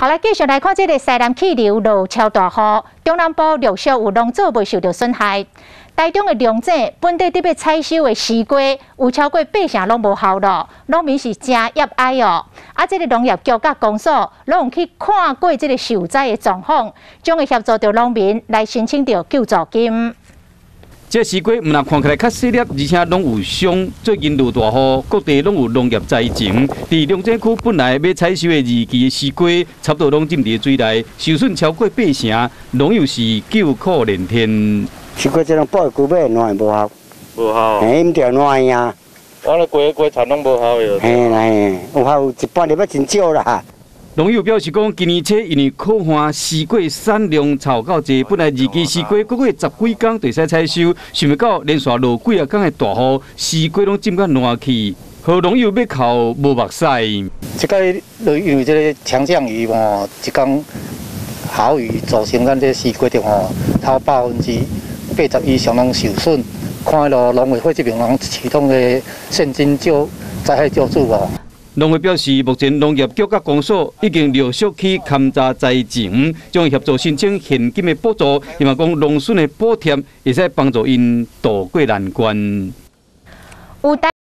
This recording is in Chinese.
好来，继续来看这个西南气流落超大雨，中南部陆续有农作未受到损害。台中的龙井本地特别采收的西瓜，有超过8成拢无效咯，农民是真哀哀哦。这个农业局甲公所拢有去看过这个受灾的状况，将会协助到农民来申请到救助金。 这西瓜毋但看起来较细粒，而且拢有伤。最近落大雨，各地拢有农业灾情。伫龙井区本来要采收的2期西瓜，差不多拢浸伫水内，受损超过8成，农友是救苦连天。西瓜这种保育买烂无效，无效。嘿，唔着烂呀。我咧瓜田拢无效哟。嘿啦嘿，有效一半入要真少啦。 农友表示讲，今年初因为可旱，西瓜产量超较济，本来2期西瓜过过10几天就使采收，想不到连续落几啊天的大雨，西瓜拢浸到烂去，和农友要靠无目屎。即个因为这个强降雨嘛，一天豪雨造成咱这西瓜的吼，头80%以上拢受损。看到农委会这边人启动的现金灾害救助哦。 农会表示，目前农业局甲公所已经陆续去勘查灾情，将会协助申请现金的补助，希望讲农损的补贴会使帮助因渡过难关。